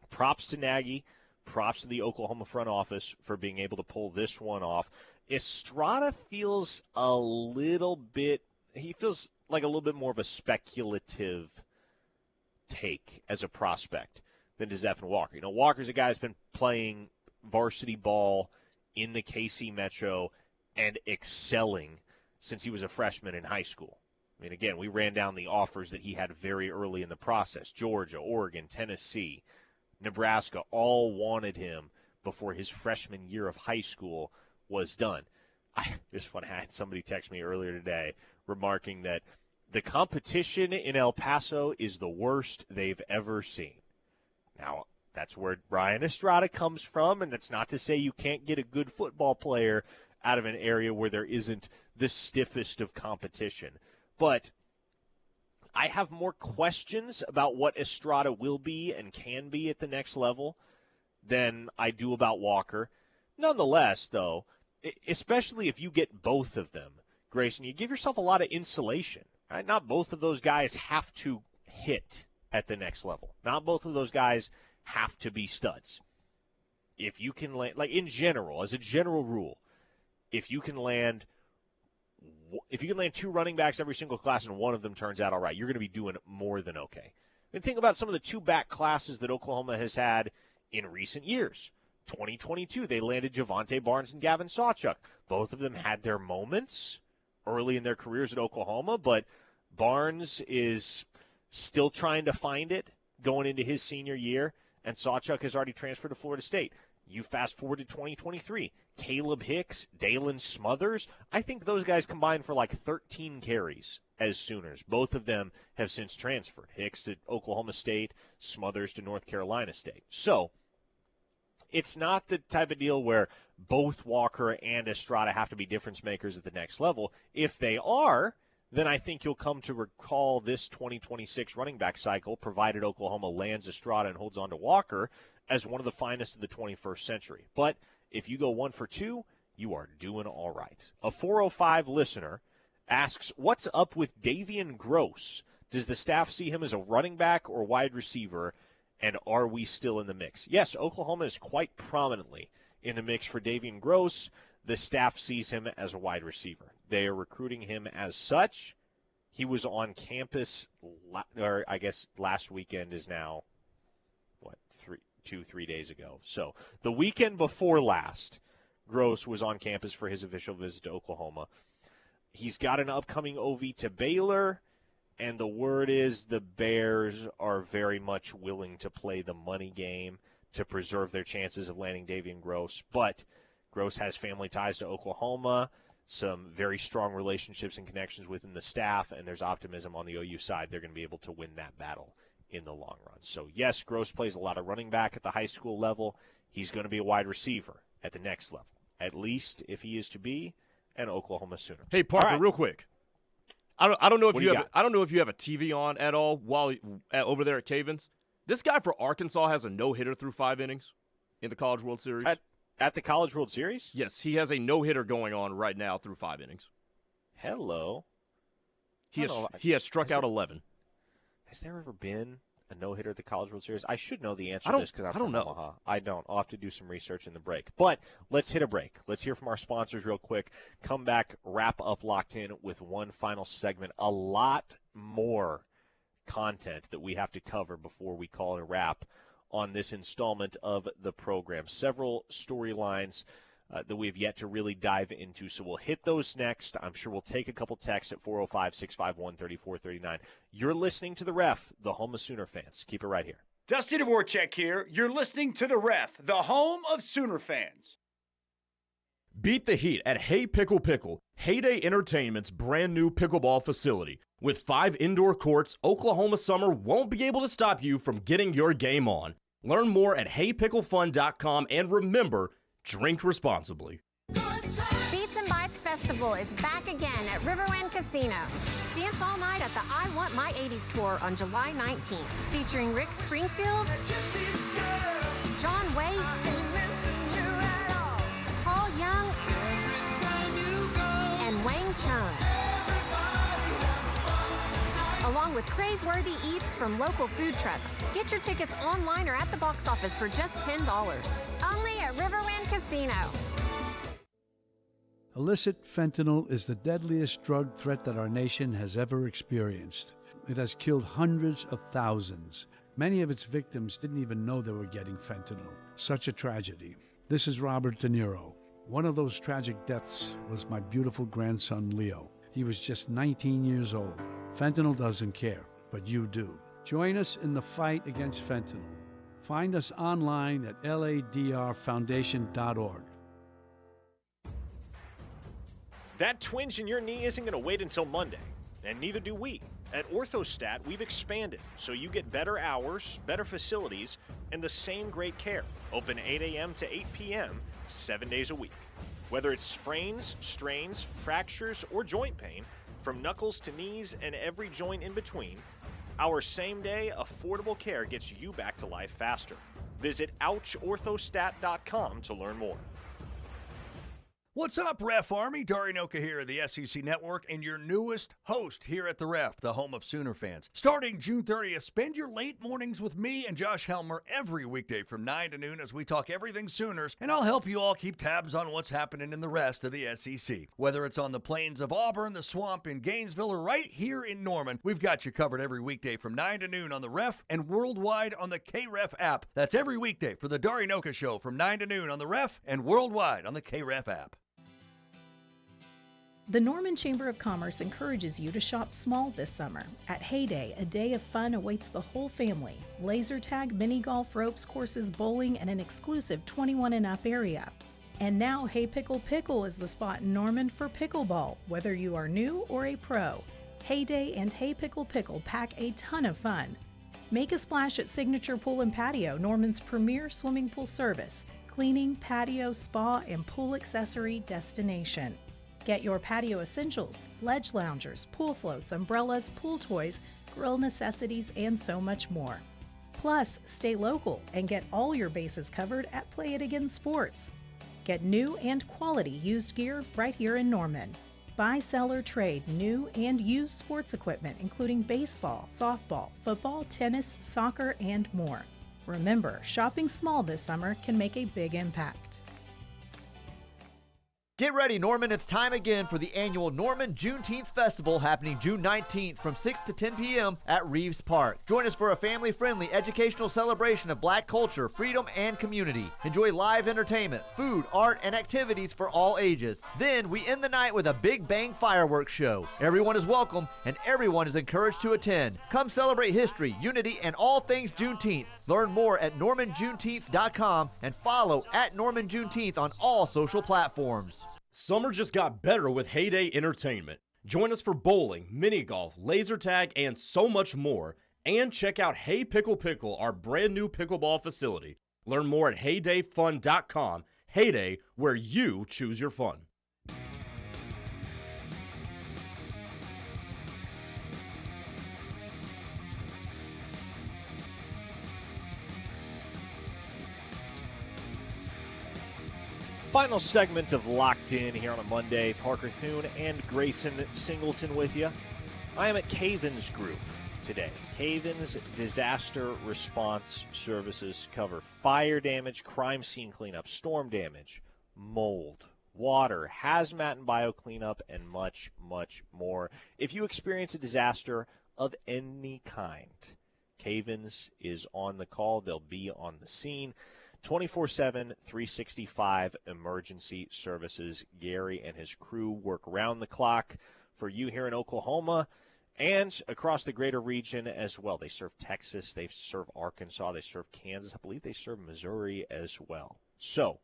Speaker 4: props to Nagy, props to the Oklahoma front office for being able to pull this one off. Estrada feels like a little bit more of a speculative take as a prospect than DeZephen Walker. You know, Walker's a guy who's been playing varsity ball in the KC Metro and excelling since he was a freshman in high school. I mean, again, we ran down the offers that he had very early in the process. Georgia, Oregon, Tennessee, Nebraska all wanted him before his freshman year of high school was done. I had somebody text me earlier today remarking that the competition in El Paso is the worst they've ever seen. Now, that's where Ryan Estrada comes from, and that's not to say you can't get a good football player out of an area where there isn't the stiffest of competition. But I have more questions about what Estrada will be and can be at the next level than I do about Walker. Nonetheless, though, especially if you get both of them, Grayson, you give yourself a lot of insulation. Right? Not both of those guys have to hit at the next level. Not both of those guys have to be studs. If you can land, like in general, as a general rule, if you can land two running backs every single class and one of them turns out all right, you're going to be doing more than okay. And think about some of the two-back classes that Oklahoma has had in recent years. 2022, they landed Javonte Barnes and Gavin Sawchuk. Both of them had their moments early in their careers at Oklahoma, but Barnes is still trying to find it going into his senior year, and Sawchuk has already transferred to Florida State. You fast forward to 2023, Caleb Hicks, Dalen Smothers, I think those guys combined for like 13 carries as Sooners. Both of them have since transferred. Hicks to Oklahoma State, Smothers to North Carolina State. So it's not the type of deal where both Walker and Estrada have to be difference makers at the next level. If they are, then I think you'll come to recall this 2026 running back cycle, provided Oklahoma lands Estrada and holds on to Walker, as one of the finest of the 21st century. But if you go 1 for 2, you are doing all right. A 405 listener asks, what's up with Davian Gross? Does the staff see him as a running back or wide receiver, and are we still in the mix? Yes, Oklahoma is quite prominently in the mix for Davian Gross. The staff sees him as a wide receiver. They are recruiting him as such. He was on campus, or I guess last weekend is now, 3 days ago. So the weekend before last, Gross was on campus for his official visit to Oklahoma. He's got an upcoming OV to Baylor, and the word is the Bears are very much willing to play the money game to preserve their chances of landing Davian Gross. But Gross has family ties to Oklahoma, some very strong relationships and connections within the staff, and there's optimism on the OU side. They're going to be able to win that battle in the long run. So, yes, Gross plays a lot of running back at the high school level. He's going to be a wide receiver at the next level, at least if he is to be an Oklahoma Sooner.
Speaker 5: Hey, Parker, real quick. I don't know if I don't know if you have a TV on at all while over there at Cavens. This guy for Arkansas has a no-hitter through 5 innings in the College World Series.
Speaker 4: At the College World Series?
Speaker 5: Yes, he has a no-hitter going on right now through 5 innings.
Speaker 4: Hello.
Speaker 5: He has struck out 11.
Speaker 4: Has there ever been a no-hitter at the College World Series? I should know the answer to this because I'm from Omaha. I don't. I'll have to do some research in the break. But let's hit a break. Let's hear from our sponsors real quick. Come back, wrap up Locked In with one final segment. A lot more content that we have to cover before we call it a wrap on this installment of the program. Several storylines that we have yet to really dive into. So we'll hit those next. I'm sure we'll take a couple texts at 405-651-3439. You're listening to The Ref, the home of Sooner fans. Keep it right here.
Speaker 14: Dusty Dvorak here. You're listening to The Ref, the home of Sooner fans.
Speaker 5: Beat the heat at Hey Pickle Pickle, Heyday Entertainment's brand new pickleball facility. With 5 indoor courts, Oklahoma summer won't be able to stop you from getting your game on. Learn more at heypicklefun.com, and remember, drink responsibly.
Speaker 15: Beats and Bites Festival is back again at Riverwind Casino. Dance all night at the I Want My 80s tour on July 19th, featuring Rick Springfield, John Waite, Paul Young, and Wang Chung. Along with crave-worthy eats from local food trucks. Get your tickets online or at the box office for just $10. Only at Riverwind Casino.
Speaker 16: Illicit fentanyl is the deadliest drug threat that our nation has ever experienced. It has killed hundreds of thousands. Many of its victims didn't even know they were getting fentanyl. Such a tragedy. This is Robert De Niro. One of those tragic deaths was my beautiful grandson, Leo. He was just 19 years old. Fentanyl doesn't care, but you do. Join us in the fight against fentanyl. Find us online at ladrfoundation.org.
Speaker 4: That twinge in your knee isn't going to wait until Monday, and neither do we. At Orthostat, we've expanded, so you get better hours, better facilities, and the same great care. Open 8 a.m. to 8 p.m., 7 days a week. Whether it's sprains, strains, fractures, or joint pain, from knuckles to knees and every joint in between, our same-day, affordable care gets you back to life faster. Visit OuchOrthostat.com to learn more.
Speaker 17: What's up, Ref Army? Dari Noka here of the SEC Network and your newest host here at the Ref, the home of Sooner fans. Starting June 30th, spend your late mornings with me and Josh Helmer every weekday from 9 to noon as we talk everything Sooners, and I'll help you all keep tabs on what's happening in the rest of the SEC. Whether it's on the plains of Auburn, the swamp in Gainesville, or right here in Norman, we've got you covered every weekday from 9 to noon on the Ref and worldwide on the KREF app. That's every weekday for the Dari Noka Show from 9 to noon on the Ref and worldwide on the KREF app.
Speaker 18: The Norman Chamber of Commerce encourages you to shop small this summer. At Heyday, a day of fun awaits the whole family. Laser tag, mini golf, ropes courses, bowling, and an exclusive 21 and up area. And now Hey Pickle Pickle is the spot in Norman for pickleball, whether you are new or a pro. Heyday and Hey Pickle Pickle pack a ton of fun. Make a splash at Signature Pool and Patio, Norman's premier swimming pool service, cleaning, patio, spa, and pool accessory destination. Get your patio essentials, ledge loungers, pool floats, umbrellas, pool toys, grill necessities, and so much more. Plus, stay local and get all your bases covered at Play It Again Sports. Get new and quality used gear right here in Norman. Buy, sell, or trade new and used sports equipment, including baseball, softball, football, tennis, soccer, and more. Remember, shopping small this summer can make a big impact.
Speaker 9: Get ready, Norman. It's time again for the annual Norman Juneteenth Festival happening June 19th from 6 to 10 p.m. at Reeves Park. Join us for a family-friendly educational celebration of black culture, freedom, and community. Enjoy live entertainment, food, art, and activities for all ages. Then we end the night with a Big Bang fireworks show. Everyone is welcome, and everyone is encouraged to attend. Come celebrate history, unity, and all things Juneteenth. Learn more at normanjuneteenth.com and follow at Norman Juneteenth on all social platforms.
Speaker 5: Summer just got better with Heyday Entertainment. Join us for bowling, mini golf, laser tag, and so much more. And check out Hey Pickle Pickle, our brand new pickleball facility. Learn more at heydayfun.com. Heyday, where you choose your fun.
Speaker 4: Final segment of Locked In here on a Monday. Parker Thune and Grayson Singleton with you. I am at Caven's Group today. Caven's Disaster Response Services cover fire damage, crime scene cleanup, storm damage, mold, water, hazmat and bio cleanup, and much, much more. If you experience a disaster of any kind, Caven's is on the call. They'll be on the scene. 24/7, 365 emergency services. Gary and his crew work round the clock for you here in Oklahoma and across the greater region as well. They serve Texas, they serve Arkansas, they serve Kansas. I believe they serve Missouri as well. So,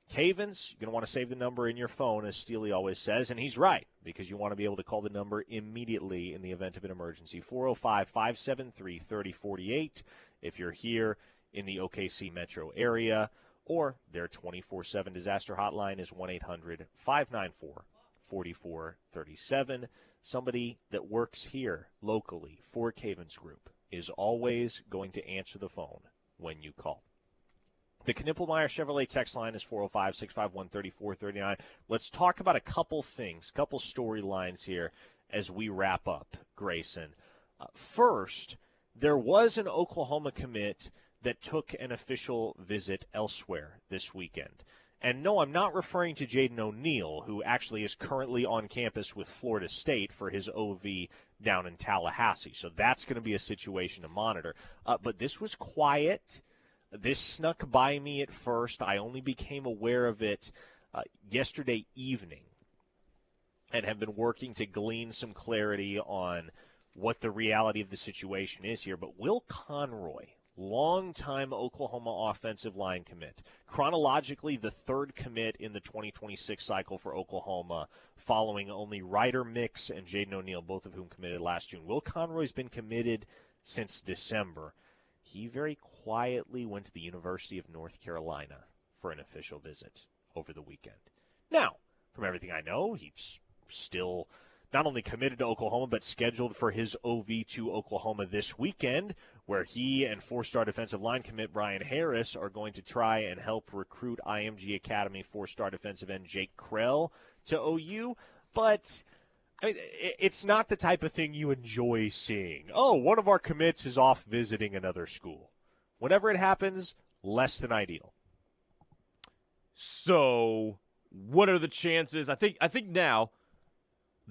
Speaker 4: Caven's, you're going to want to save the number in your phone, as Steely always says, and he's right, because you want to be able to call the number immediately in the event of an emergency. 405-573-3048 if you're here in the OKC metro area, or their 24/7 disaster hotline is 1-800-594-4437. Somebody that works here locally for Caven's Group is always going to answer the phone when you call. The Knippelmeyer Chevrolet text line is 405-651-3439. Let's talk about a couple things, couple storylines here as we wrap up, Grayson. First, there was an Oklahoma commit that took an official visit elsewhere this weekend. And no, I'm not referring to Jaden O'Neal, who actually is currently on campus with Florida State for his OV down in Tallahassee. So that's going to be a situation to monitor. But this was quiet. This snuck by me at first. I only became aware of it yesterday evening and have been working to glean some clarity on what the reality of the situation is here. But Will Conroy, longtime Oklahoma offensive line commit, chronologically the third commit in the 2026 cycle for Oklahoma, following only Ryder Mix and Jaden O'Neal, both of whom committed last June. Will Conroy's been committed since December. He very quietly went to the University of North Carolina for an official visit over the weekend. Now, from everything I know, he's still not only committed to Oklahoma, but scheduled for his OV to Oklahoma this weekend, where he and four-star defensive line commit Brian Harris are going to try and help recruit IMG Academy four-star defensive end Jake Krell to OU. But I mean, it's not the type of thing you enjoy seeing. Oh, one of our commits is off visiting another school. Whenever it happens, less than ideal.
Speaker 5: So, what are the chances? I think now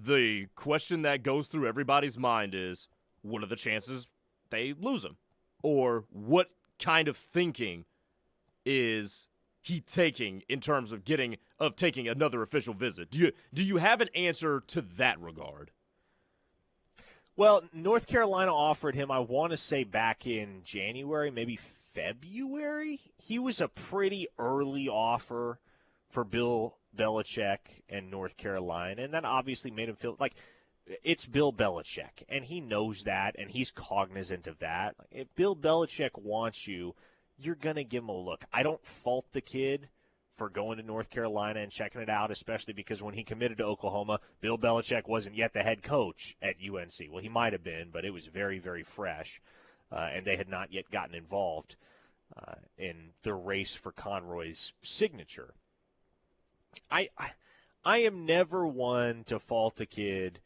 Speaker 5: the question that goes through everybody's mind is, what are the chances they lose him? Or what kind of thinking is he taking in terms of taking another official visit? Do you have an answer to that regard?
Speaker 4: Well, North Carolina offered him, I want to say back in January, maybe February. He was a pretty early offer for Bill Belichick and North Carolina, and that obviously made him feel like it's Bill Belichick, and he knows that, and he's cognizant of that. If Bill Belichick wants you, you're going to give him a look. I don't fault the kid for going to North Carolina and checking it out, especially because when he committed to Oklahoma, Bill Belichick wasn't yet the head coach at UNC. Well, he might have been, but it was very, very fresh, and they had not yet gotten involved in the race for Conroy's signature. I am never one to fault a kid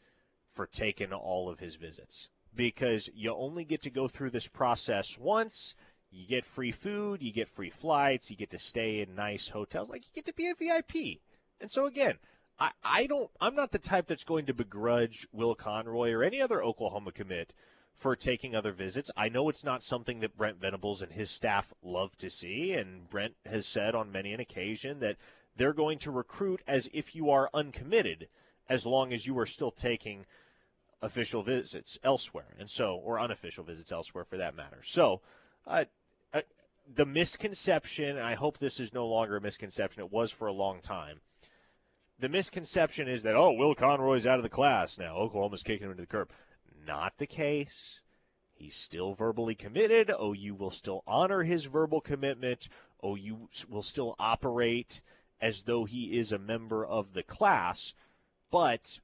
Speaker 4: for taking all of his visits because you only get to go through this process once. You get free food, you get free flights, you get to stay in nice hotels, like you get to be a VIP. And so again, I'm not the type that's going to begrudge Will Conroy or any other Oklahoma commit for taking other visits. I know it's not something that Brent Venables and his staff love to see, and Brent has said on many an occasion that they're going to recruit as if you are uncommitted as long as you are still taking official visits elsewhere, and so, or unofficial visits elsewhere for that matter. So, the misconception, and I hope this is no longer a misconception, it was for a long time. The misconception is that, Will Conroy's out of the class now. Oklahoma's kicking him into the curb. Not the case. He's still verbally committed. OU will still honor his verbal commitment. OU will still operate as though he is a member of the class. But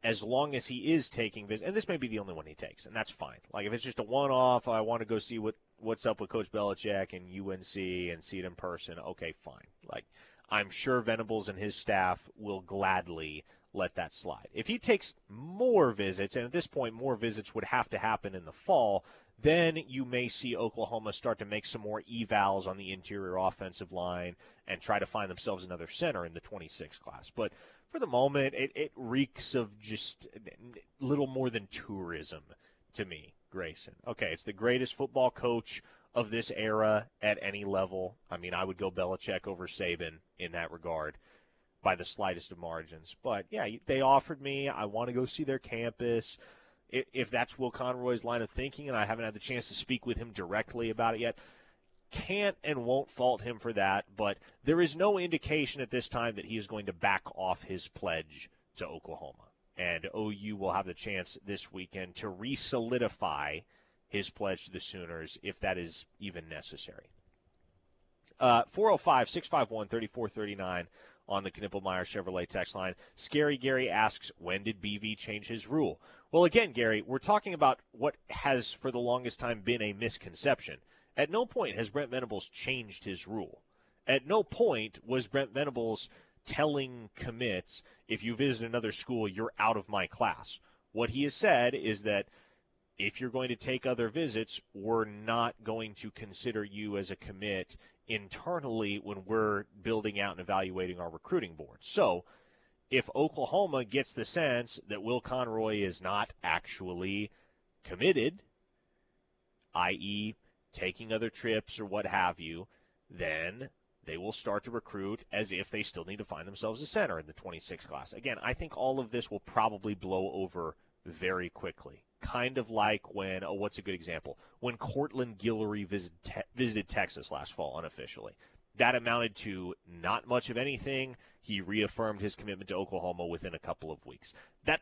Speaker 4: as long as he is taking visits, and this may be the only one he takes, and that's fine. Like if it's just a one-off, I want to go see what's up with Coach Belichick and UNC and see it in person, okay, fine. Like I'm sure Venables and his staff will gladly let that slide. If he takes more visits, and at this point more visits would have to happen in the fall, then you may see Oklahoma start to make some more evals on the interior offensive line and try to find themselves another center in the 26 class. But for the moment, it reeks of just little more than tourism to me, Grayson. Okay, it's the greatest football coach of this era at any level. I mean, I would go Belichick over Saban in that regard by the slightest of margins. But, yeah, they offered me. I want to go see their campus. If that's Will Conroy's line of thinking, and I haven't had the chance to speak with him directly about it yet, can't and won't fault him for that, but there is no indication at this time that he is going to back off his pledge to Oklahoma. And OU will have the chance this weekend to re-solidify his pledge to the Sooners if that is even necessary. 405-651-3439 on the Knippelmeyer Chevrolet text line. Scary Gary asks, when did BV change his rule? Well, again, Gary, we're talking about what has for the longest time been a misconception. At no point has Brent Venables changed his rule. At no point was Brent Venables telling commits, if you visit another school, you're out of my class. What he has said is that if you're going to take other visits, we're not going to consider you as a commit internally when we're building out and evaluating our recruiting board. So if Oklahoma gets the sense that Will Conroy is not actually committed, i.e., taking other trips or what have you, then they will start to recruit as if they still need to find themselves a center in the 26 class. Again, I think all of this will probably blow over very quickly. Kind of like when, what's a good example? When Cortland Guillory visited Texas last fall unofficially. That amounted to not much of anything. He reaffirmed his commitment to Oklahoma within a couple of weeks. That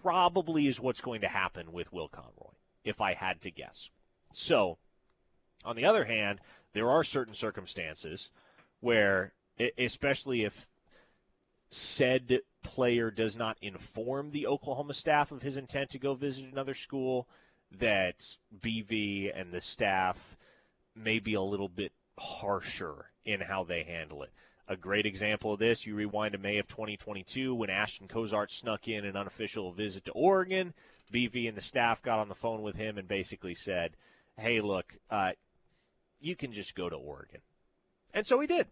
Speaker 4: probably is what's going to happen with Will Conroy, if I had to guess. So, on the other hand, there are certain circumstances where, especially if said player does not inform the Oklahoma staff of his intent to go visit another school, that BV and the staff may be a little bit harsher in how they handle it. A great example of this, you rewind to May of 2022 when Ashton Cozart snuck in an unofficial visit to Oregon. BV and the staff got on the phone with him and basically said, hey, look, you can just go to Oregon. And so he did.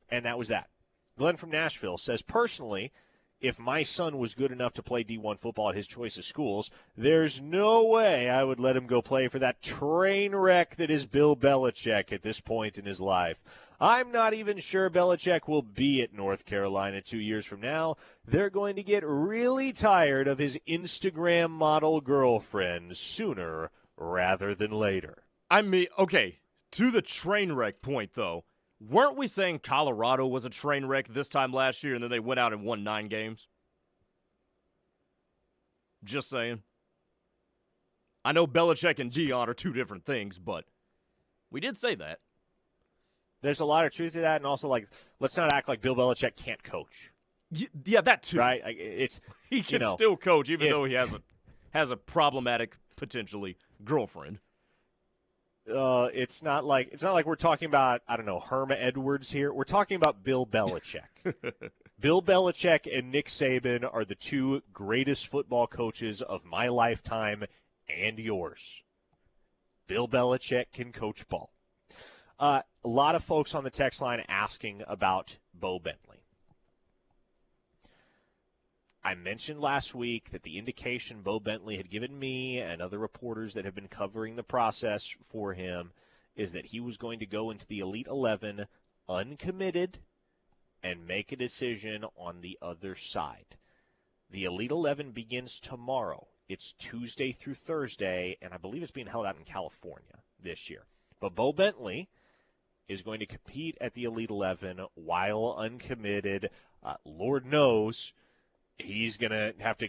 Speaker 4: And that was that. Glenn from Nashville says, personally, if my son was good enough to play D1 football at his choice of schools, there's no way I would let him go play for that train wreck that is Bill Belichick at this point in his life. I'm not even sure Belichick will be at North Carolina 2 years from now. They're going to get really tired of his Instagram model girlfriend sooner rather than later.
Speaker 5: I mean, okay, to the train wreck point, though, weren't we saying Colorado was a train wreck this time last year and then they went out and won 9 games? Just saying. I know Belichick and Dion are 2 different things, but we did say that.
Speaker 4: There's a lot of truth to that, and also, like, let's not act like Bill Belichick can't coach.
Speaker 5: Yeah, that too.
Speaker 4: Right?
Speaker 5: He can still coach, even though he has a problematic, potentially, girlfriend.
Speaker 4: It's not like we're talking about, I don't know, Herma Edwards here. We're talking about Bill Belichick. Bill Belichick and Nick Saban are the 2 greatest football coaches of my lifetime and yours. Bill Belichick can coach ball. A lot of folks on the text line asking about Bo Bentley. I mentioned last week that the indication Bo Bentley had given me and other reporters that have been covering the process for him is that he was going to go into the Elite 11 uncommitted and make a decision on the other side. The Elite 11 begins tomorrow. It's Tuesday through Thursday, and I believe it's being held out in California this year. But Bo Bentley is going to compete at the Elite 11 while uncommitted. Lord knows he's going to have to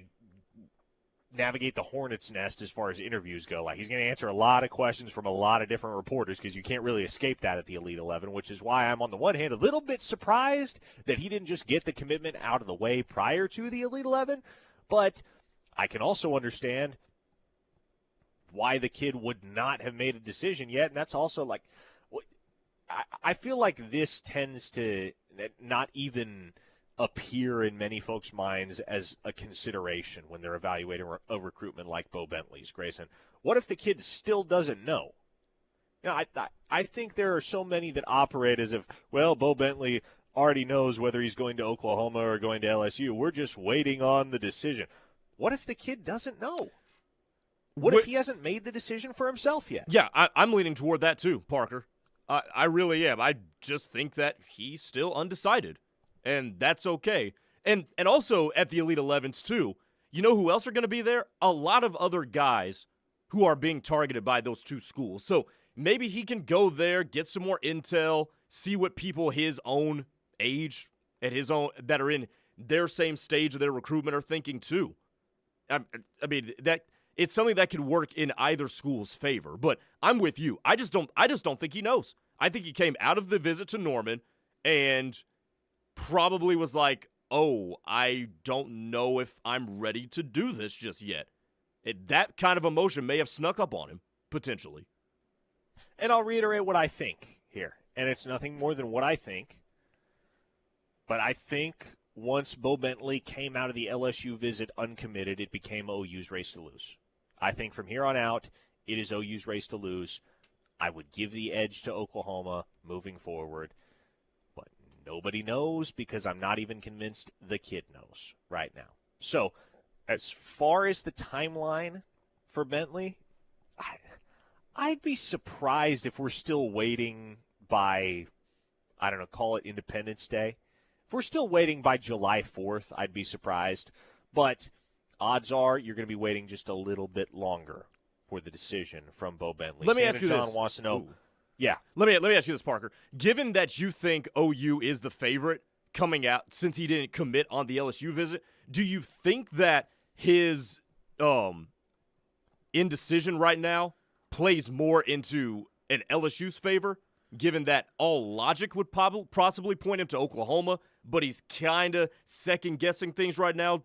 Speaker 4: navigate the hornet's nest as far as interviews go. Like, he's going to answer a lot of questions from a lot of different reporters because you can't really escape that at the Elite 11, which is why I'm on the one hand a little bit surprised that he didn't just get the commitment out of the way prior to the Elite 11. But I can also understand why the kid would not have made a decision yet, and that's also like – I feel like this tends to not even appear in many folks' minds as a consideration when they're evaluating a recruitment like Bo Bentley's, Grayson. What if the kid still doesn't know? You know, I think there are so many that operate as if, well, Bo Bentley already knows whether he's going to Oklahoma or going to LSU. We're just waiting on the decision. What if the kid doesn't know? What if he hasn't made the decision for himself yet?
Speaker 5: Yeah, I'm leaning toward that too, Parker. I really am. I just think that he's still undecided, and that's okay. And also at the Elite 11s too, you know who else are going to be there? A lot of other guys who are being targeted by those 2 schools. So maybe he can go there, get some more intel, see what people his own age at his own that are in their same stage of their recruitment are thinking too. I mean that. It's something that could work in either school's favor, but I'm with you. I just don't think he knows. I think he came out of the visit to Norman and probably was like, "Oh, I don't know if I'm ready to do this just yet." That kind of emotion may have snuck up on him potentially.
Speaker 4: And I'll reiterate what I think here, and it's nothing more than what I think. But I think once Bo Bentley came out of the LSU visit uncommitted, it became OU's race to lose. I think from here on out, it is OU's race to lose. I would give the edge to Oklahoma moving forward. But nobody knows because I'm not even convinced the kid knows right now. So as far as the timeline for Bentley, I'd be surprised if we're still waiting by, I don't know, call it Independence Day. If we're still waiting by July 4th, I'd be surprised. But odds are you're going to be waiting just a little bit longer for the decision from Bo Bentley.
Speaker 5: Let me ask you
Speaker 4: John
Speaker 5: this.
Speaker 4: Wants to know.
Speaker 5: Ooh.
Speaker 4: Yeah.
Speaker 5: Let me ask you this, Parker. Given that you think OU is the favorite coming out since he didn't commit on the LSU visit, do you think that his indecision right now plays more into an LSU's favor, given that all logic would possibly point him to Oklahoma, but he's kind of second-guessing things right now?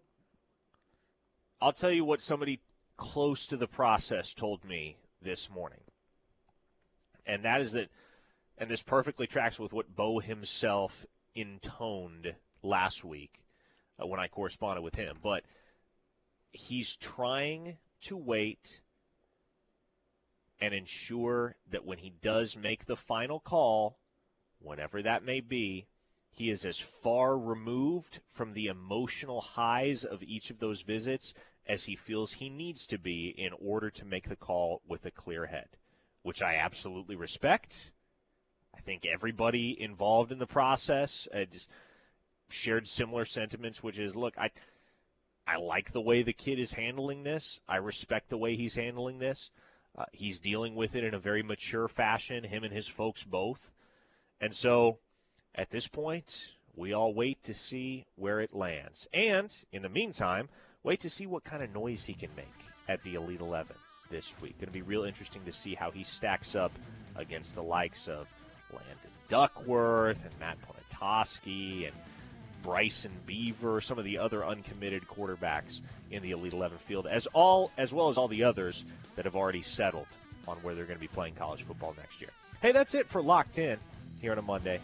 Speaker 4: I'll tell you what somebody close to the process told me this morning. And that is that, and this perfectly tracks with what Bo himself intoned last week when I corresponded with him. But he's trying to wait and ensure that when he does make the final call, whenever that may be, he is as far removed from the emotional highs of each of those visits as he feels he needs to be in order to make the call with a clear head, which I absolutely respect. I think everybody involved in the process just shared similar sentiments, which is, look, I like the way the kid is handling this. I respect the way he's handling this. He's dealing with it in a very mature fashion, him and his folks both. And so at this point, we all wait to see where it lands. And in the meantime, wait to see what kind of noise he can make at the Elite 11 this week. Going to be real interesting to see how he stacks up against the likes of Landon Duckworth and Matt Ponatoski and Bryson Beaver, some of the other uncommitted quarterbacks in the Elite 11 field, as well as all the others that have already settled on where they're going to be playing college football next year. Hey, that's it for Locked In here on a Monday.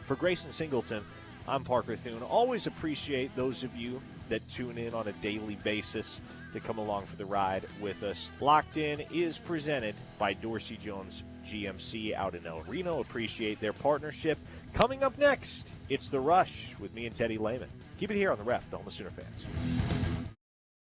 Speaker 4: For Grayson Singleton, I'm Parker Thune. Always appreciate those of you that tune in on a daily basis to come along for the ride with us. Locked In is presented by Dorsey Jones GMC out in El Reno. Appreciate their partnership. Coming up next, it's The Rush with me and Teddy Lehman. Keep it here on The Ref, the home of Sooner fans.